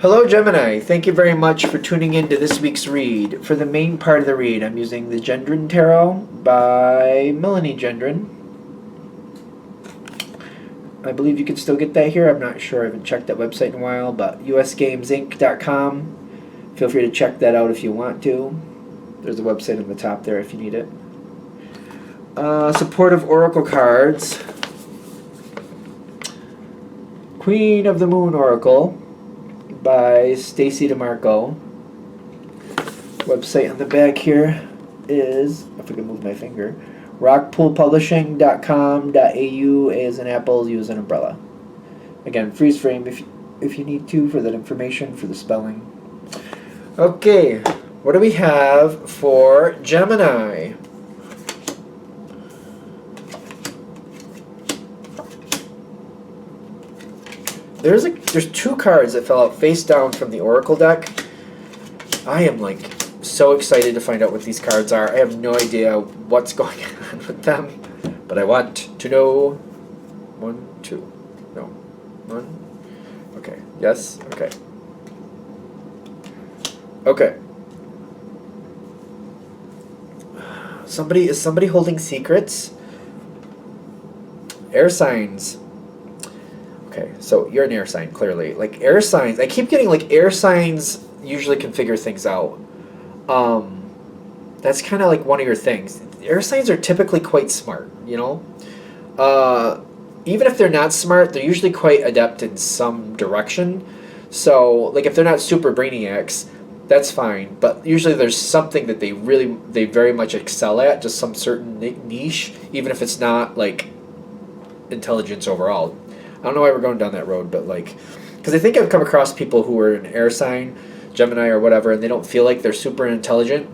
Hello, Gemini. Thank you very much for tuning in to this week's read. For the main part of the read, I'm using the Gendron Tarot by Melanie Gendron. I believe you can still get that here. I'm not sure. I haven't checked that website in a while, but usgamesinc.com. Feel free to check that out if you want to. There's a website on the top there if you need it. Supportive Oracle cards. Queen of the Moon Oracle by Stacy DeMarco. Website on the back here is, if I can move my finger, rockpoolpublishing.com.au. A as in apple, U as an umbrella. Again, freeze frame if you need to for that information, for the spelling. Okay, what do we have for Gemini? There's two cards that fell out face down from the Oracle deck. I am so excited to find out what these cards are. I have no idea what's going on with them, but I want to know. 1, 2, no, 1. Okay, yes, okay. Okay. Is somebody holding secrets? Air signs. Okay, so you're an air sign, clearly. Air signs, I keep getting air signs usually can figure things out. That's kind of one of your things. Air signs are typically quite smart, you know? Even if they're not smart, they're usually quite adept in some direction. So, if they're not super brainiacs, that's fine. But usually there's something that they very much excel at, just some certain niche, even if it's not, intelligence overall. I don't know why we're going down that road, but because I think I've come across people who are an air sign, Gemini or whatever, and they don't feel like they're super intelligent.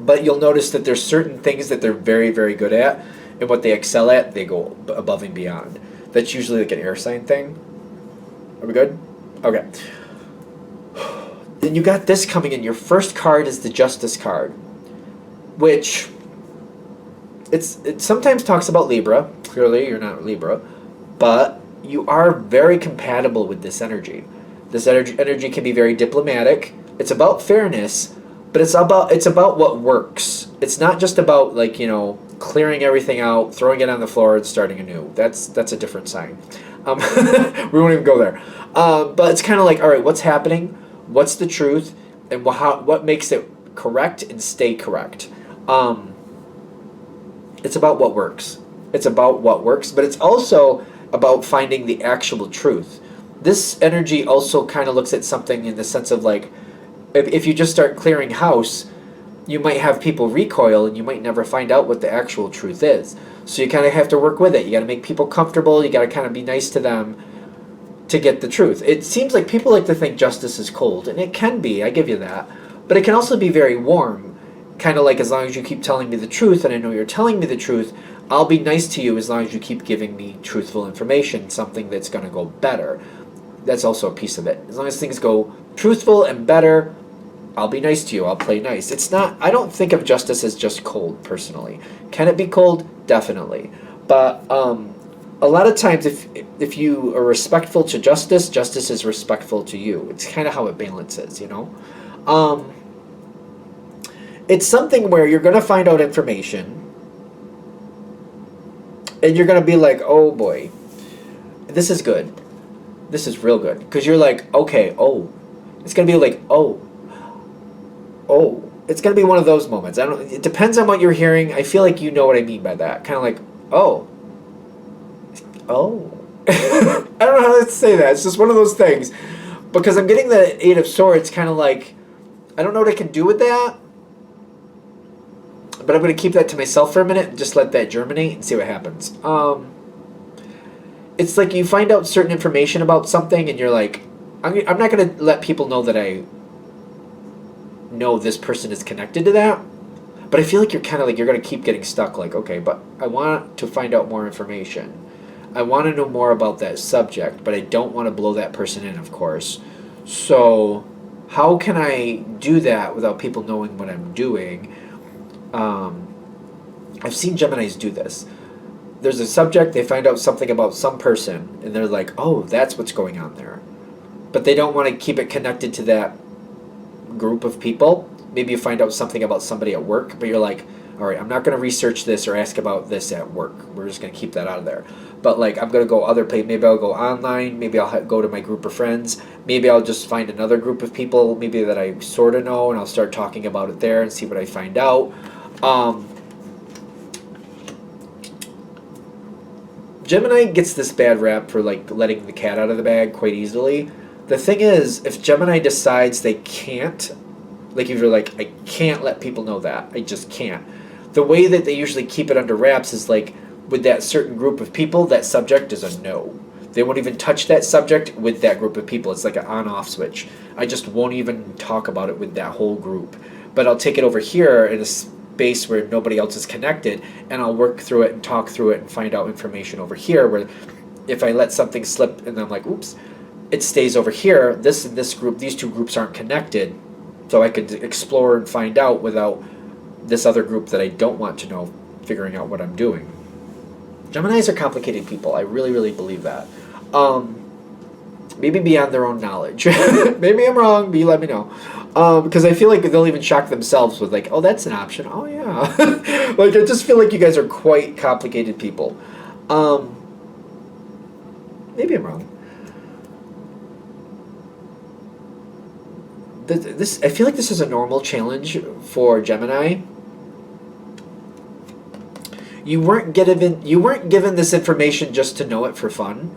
But you'll notice that there's certain things that they're very, very good at, and what they excel at, they go above and beyond. That's usually an air sign thing. Are we good? Okay. Then you got this coming in. Your first card is the Justice card, which it sometimes talks about Libra. Clearly, you're not Libra. But you are very compatible with this energy. This energy can be very diplomatic. It's about fairness, but it's about what works. It's not just about clearing everything out, throwing it on the floor, and starting anew. That's a different sign. We won't even go there. But it's kind of all right, what's happening? What's the truth? And what makes it correct and stay correct? It's about what works. It's about what works, but it's also about finding the actual truth. This energy also kind of looks at something in the sense of if you just start clearing house, you might have people recoil and you might never find out what the actual truth is. So you kind of have to work with it. You got to make people comfortable. You got to kind of be nice to them to get the truth. It seems like people like to think justice is cold, and it can be, I give you that. But it can also be very warm, kind of as long as you keep telling me the truth, and I know you're telling me the truth, I'll be nice to you as long as you keep giving me truthful information, something that's going to go better. That's also a piece of it. As long as things go truthful and better, I'll be nice to you. I'll play nice. It's not, I don't think of justice as just cold, personally. Can it be cold? Definitely. But a lot of times, if you are respectful to justice, justice is respectful to you. It's kind of how it balances, you know? It's something where you're going to find out information, and you're going to be oh boy, this is good. This is real good. Because you're okay, oh. It's going to be oh. It's going to be one of those moments. It depends on what you're hearing. I feel you know what I mean by that. Kind of oh. I don't know how to say that. It's just one of those things. Because I'm getting the Eight of Swords kind of I don't know what I can do with that. But I'm going to keep that to myself for a minute and just let that germinate and see what happens. It's you find out certain information about something and you're I'm not going to let people know that I know this person is connected to that. But I feel you're kind of you're going to keep getting stuck. Okay, but I want to find out more information. I want to know more about that subject, but I don't want to blow that person in, of course. So how can I do that without people knowing what I'm doing? I've seen Geminis do this. there's a subject, they find out something about some person, and they're like, oh, that's what's going on there. but they don't want to keep it connected to that group of people. Maybe you find out something about somebody at work, but you're like, all right, I'm not going to research this or ask about this at work. We're just going to keep that out of there. But like, I'm going to go other places. Maybe I'll go online. Maybe I'll go to my group of friends. Maybe I'll just find another group of people, maybe that I sort of know, and I'll start talking about it there and see what I find out. Gemini gets this bad rap for like letting the cat out of the bag quite easily. The thing is, if Gemini decides they can't, like if you're like, I can't let people know that, I just can't. The way that they usually keep it under wraps is like, with that certain group of people, that subject is a no. They won't even touch that subject with that group of people. It's like an on-off switch. I just won't even talk about it with that whole group. But I'll take it over here in a space where nobody else is connected, and I'll work through it and talk through it and find out information over here, where if I let something slip and I'm like, oops, it stays over here. This and this group, these two groups aren't connected, so I could explore and find out without this other group that I don't want to know figuring out what I'm doing. Geminis are complicated people. I really, really believe that. Maybe beyond their own knowledge. Maybe I'm wrong, but you let me know. Because I feel like they'll even shock themselves with like, oh, that's an option. Oh, yeah. Like, I just feel like you guys are quite complicated people. Maybe I'm wrong. I feel like this is a normal challenge for Gemini. You weren't given this information just to know it for fun.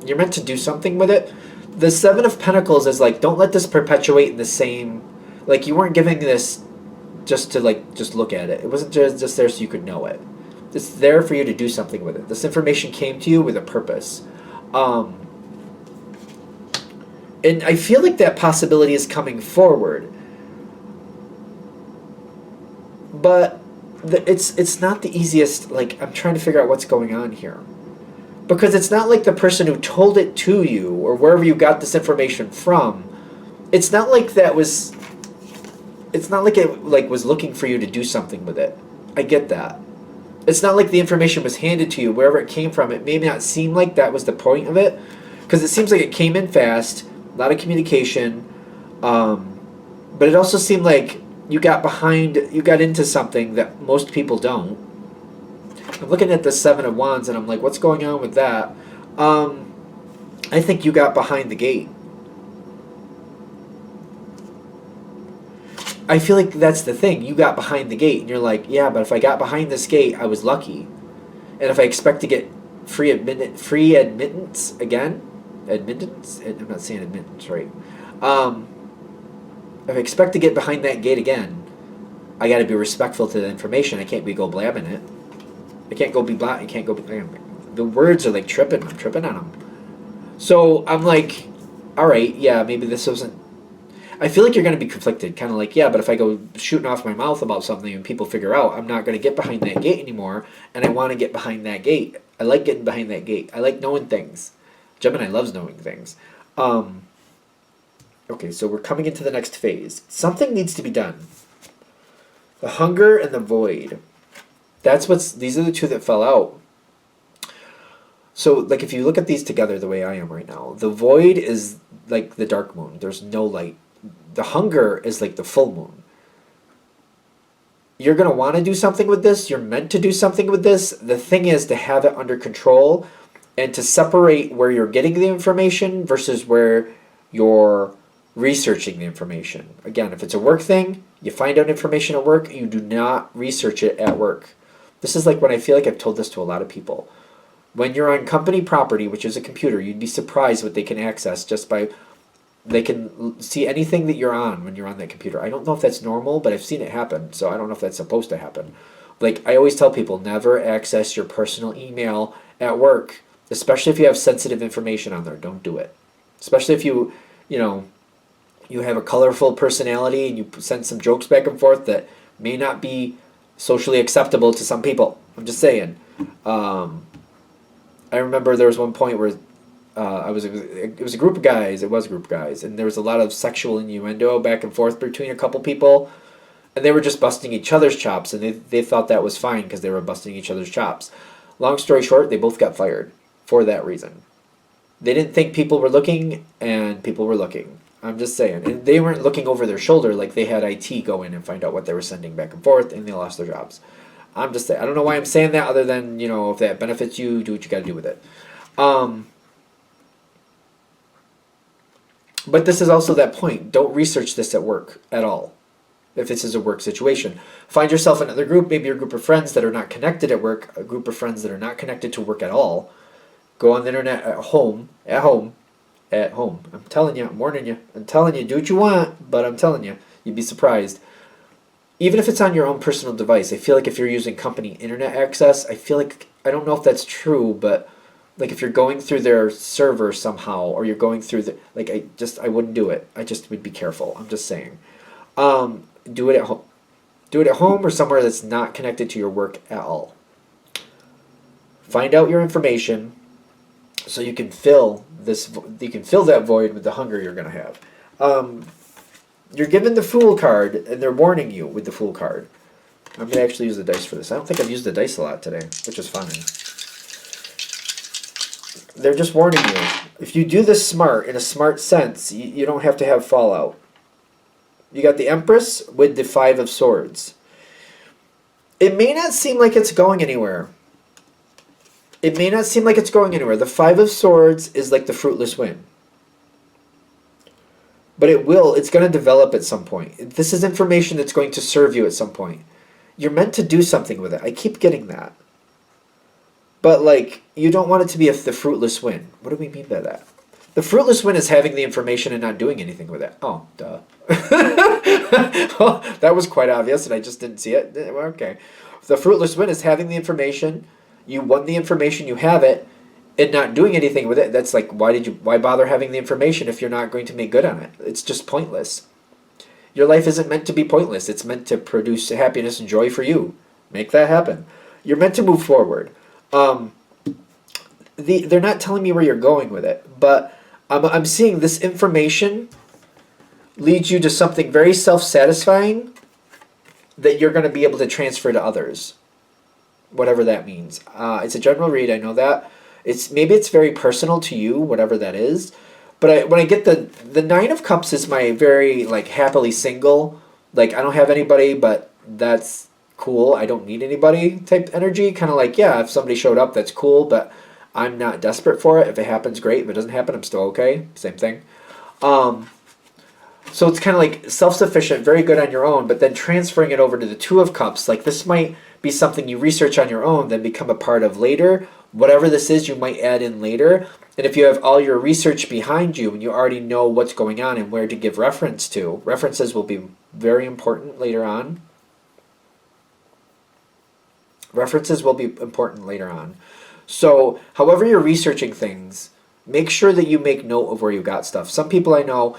You're meant to do something with it. The Seven of Pentacles is like, don't let this perpetuate in the same, like, you weren't giving this just to like just look at it. It wasn't just there so you could know it. It's there for you to do something with it. This information came to you with a purpose. And I feel like that possibility is coming forward. But it's not the easiest. Like, I'm trying to figure out what's going on here, because it's not like the person who told it to you or wherever you got this information from. It's not like that was. It's not like it like was looking for you to do something with it. I get that. It's not like the information was handed to you wherever it came from. It may not seem like that was the point of it, because it seems like it came in fast, a lot of communication, but it also seemed like you got into something that most people don't. I'm looking at the Seven of Wands and I'm like, what's going on with that? I think you got behind the gate. I feel like that's the thing. You got behind the gate and you're like, yeah, but if I got behind this gate, I was lucky. And if I expect to get free admittance again, admittance? I'm not saying admittance, right? If I expect to get behind that gate again, I got to be respectful to the information. I can't go blabbing it. I can't go be blabbing. I can't go be blabbing. The words are like tripping. I'm tripping on them. So I'm like, all right, yeah, maybe this wasn't. I feel like you're going to be conflicted. Kind of like, yeah, but if I go shooting off my mouth about something and people figure out, I'm not going to get behind that gate anymore, and I want to get behind that gate. I like getting behind that gate. I like knowing things. Gemini loves knowing things. Okay, so we're coming into the next phase. Something needs to be done. The hunger and the void. These are the two that fell out. So, like, if you look at these together the way I am right now, the void is like the dark moon. There's no light. The hunger is like the full moon. You're going to want to do something with this. You're meant to do something with this. The thing is to have it under control and to separate where you're getting the information versus where you're researching the information. Again, if it's a work thing, you find out information at work, you do not research it at work. This is like when I feel like I've told this to a lot of people. When you're on company property, which is a computer, you'd be surprised what they can access just by, they can see anything that you're on when you're on that computer. I don't know if that's normal, but I've seen it happen, so I don't know if that's supposed to happen. Like, I always tell people, never access your personal email at work, especially if you have sensitive information on there. Don't do it. Especially if you have a colorful personality and you send some jokes back and forth that may not be socially acceptable to some people. I'm just saying. I remember there was one point where it was a group of guys. It was a group of guys, and there was a lot of sexual innuendo back and forth between a couple people, and they were just busting each other's chops, and they thought that was fine because they were busting each other's chops. Long story short, they both got fired for that reason. They didn't think people were looking, and people were looking. I'm just saying. And they weren't looking over their shoulder like they had IT go in and find out what they were sending back and forth, and they lost their jobs. I'm just saying. I don't know why I'm saying that other than, if that benefits you, do what you got to do with it. But this is also that point. Don't research this at work at all. If this is a work situation, find yourself another group, maybe your group of friends that are not connected at work, a group of friends that are not connected to work at all. Go on the internet at home. I'm telling you, I'm warning you. I'm telling you, do what you want, but I'm telling you, you'd be surprised. Even if it's on your own personal device, I feel like if you're using company internet access, I don't know if that's true, but like if you're going through their server somehow, or you're going through I wouldn't do it. I just would be careful. I'm just saying. Do it at home. Do it at home or somewhere that's not connected to your work at all. Find out your information so you can fill that void with the hunger you're going to have. You're given the Fool card, and they're warning you with the Fool card. I'm going to actually use the dice for this. I don't think I've used the dice a lot today, which is fine. They're just warning you. If you do this smart, in a smart sense, you don't have to have fallout. You got the Empress with the Five of Swords. It may not seem like it's going anywhere. The Five of Swords is like the fruitless wind. But it's going to develop at some point. This is information that's going to serve you at some point. You're meant to do something with it. I keep getting that. But, you don't want it to be the fruitless win. What do we mean by that? The fruitless win is having the information and not doing anything with it. Oh, duh. Well, that was quite obvious, and I just didn't see it. Okay. The fruitless win is having the information. You won the information, you have it, and not doing anything with it. That's why bother having the information if you're not going to make good on it? It's just pointless. Your life isn't meant to be pointless. It's meant to produce happiness and joy for you. Make that happen. You're meant to move forward. They're not telling me where you're going with it, but I'm seeing this information leads you to something very self-satisfying that you're going to be able to transfer to others, whatever that means. It's a general read, I know that. Maybe it's very personal to you, whatever that is. But when I get the Nine of Cups is my very happily single, I don't have anybody, but that's cool. I don't need anybody type energy. Kind of yeah, if somebody showed up, that's cool, but I'm not desperate for it. If it happens, great. If it doesn't happen, I'm still okay. Same thing. So it's kind of self-sufficient, very good on your own, but then transferring it over to the Two of Cups, this might be something you research on your own, then become a part of later. Whatever this is, you might add in later. And if you have all your research behind you and you already know what's going on and where to give reference to, references will be very important later on. So, however you're researching things, make sure that you make note of where you got stuff. Some people I know,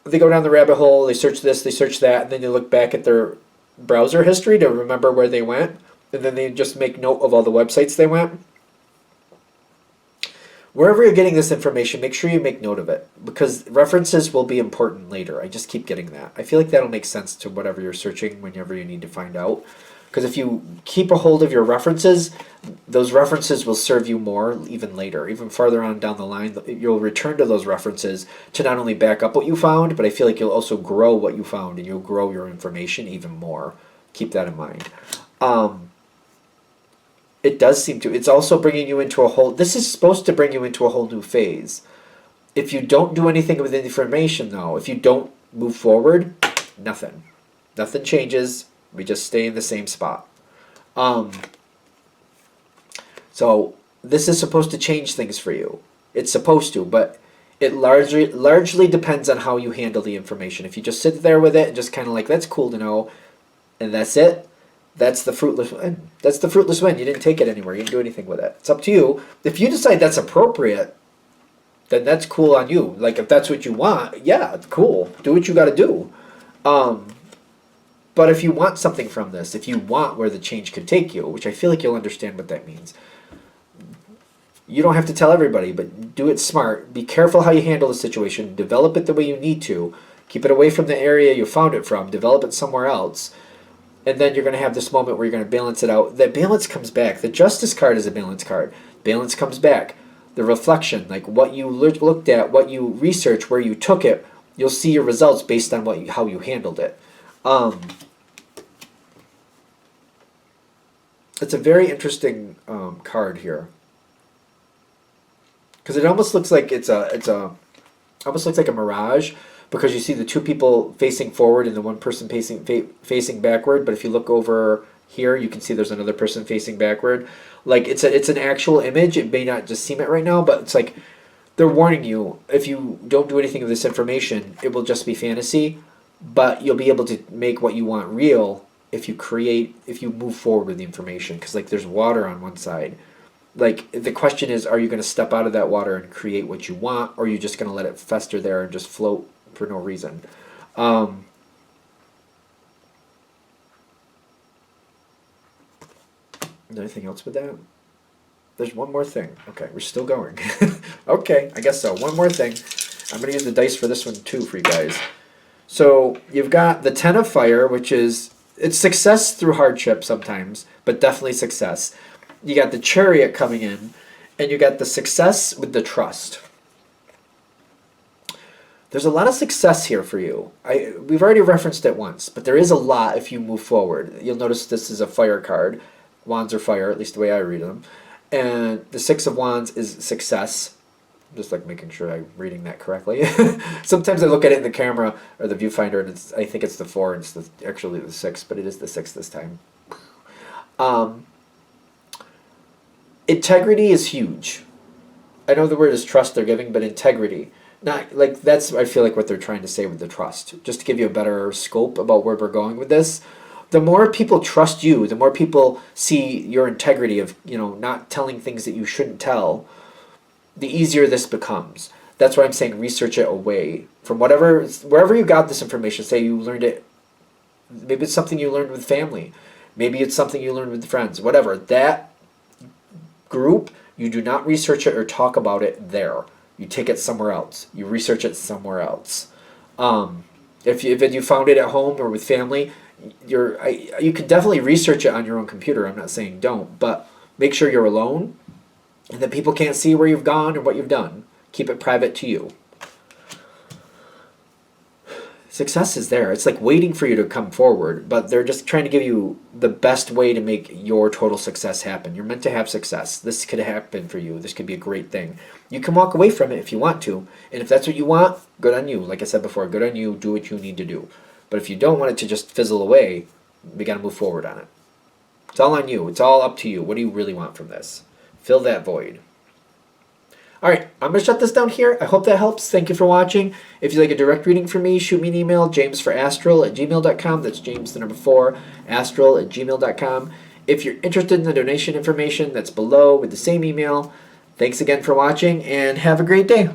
they go down the rabbit hole, they search this, they search that, and then they look back at their browser history to remember where they went, and then they just make note of all the websites they went. Wherever you're getting this information, make sure you make note of it, because references will be important later. I just keep getting that. I feel like that'll make sense to whatever you're searching whenever you need to find out. Because if you keep a hold of your references, those references will serve you more even later. Even farther on down the line, you'll return to those references to not only back up what you found, but I feel like you'll also grow what you found, and you'll grow your information even more. Keep that in mind. It does seem to. It's also bringing you into this is supposed to bring you into a whole new phase. If you don't do anything with the information, though, if you don't move forward, nothing. Nothing changes. We just stay in the same spot. So this is supposed to change things for you. It's supposed to, but it largely depends on how you handle the information. If you just sit there with it and just kind of that's cool to know, and that's it, that's the fruitless win. That's the fruitless win. You didn't take it anywhere. You didn't do anything with it. It's up to you. If you decide that's appropriate, then that's cool on you. If that's what you want, yeah, it's cool. Do what you got to do. But if you want something from this, if you want where the change could take you, which I feel like you'll understand what that means, you don't have to tell everybody, but do it smart. Be careful how you handle the situation. Develop it the way you need to. Keep it away from the area you found it from. Develop it somewhere else. And then you're going to have this moment where you're going to balance it out. That balance comes back. The Justice card is a balance card. Balance comes back. the reflection, like what you looked at, what you researched, where you took it. You'll see your results based on how you handled it. It's a very interesting card here, because it almost looks like almost looks like a mirage, because you see the two people facing forward and the one person facing backward. But if you look over here, you can see there's another person facing backward. Like it's an actual image. It may not just seem it right now, but it's like they're warning you, if you don't do anything with this information, it will just be fantasy, but you'll be able to make what you want real if you move forward with the information. Because like there's water on one side. Like the question is, are you going to step out of that water and create what you want, or are you just going to let it fester there and just float for no reason? Anything else with that? There's one more thing. Okay, we're still going. Okay, I guess so. One more thing. I'm going to use the dice for this one too for you guys. So you've got the Ten of Fire, which is, it's success through hardship sometimes, but definitely success. You got the Chariot coming in, and you got the success with the Trust. There's a lot of success here for you. We've already referenced it once, but there is a lot if you move forward. You'll notice this is a fire card. Wands are fire, at least the way I read them. And the Six of Wands is success. Just like making sure I'm reading that correctly. Sometimes I look at it in the camera or the viewfinder, and I think it's the 4, and it's actually the 6, but it is the 6 this time. Integrity is huge. I know the word is trust they're giving, but integrity. Not like that's, I feel like, what they're trying to say with the trust. Just to give you a better scope about where we're going with this. The more people trust you, the more people see your integrity of, not telling things that you shouldn't tell, the easier this becomes. That's why I'm saying research it away from wherever you got this information. Say you learned it, maybe it's something you learned with family, maybe it's something you learned with friends, whatever. That group, you do not research it or talk about it there. You take it somewhere else. You research it somewhere else. If you found it at home or with family, you can definitely research it on your own computer. I'm not saying don't, but make sure you're alone and that people can't see where you've gone or what you've done. Keep it private to you. Success is there. It's like waiting for you to come forward, but they're just trying to give you the best way to make your total success happen. You're meant to have success. This could happen for you. This could be a great thing. You can walk away from it if you want to, and if that's what you want, good on you. Like I said before, good on you. Do what you need to do. But if you don't want it to just fizzle away, we got to move forward on it. It's all on you. It's all up to you. What do you really want from this? Fill that void. All right, I'm going to shut this down here. I hope that helps. Thank you for watching. If you'd like a direct reading from me, shoot me an email, jamesforastral@gmail.com. That's James, the number 4, astral@gmail.com. If you're interested in the donation information, that's below with the same email. Thanks again for watching, and have a great day.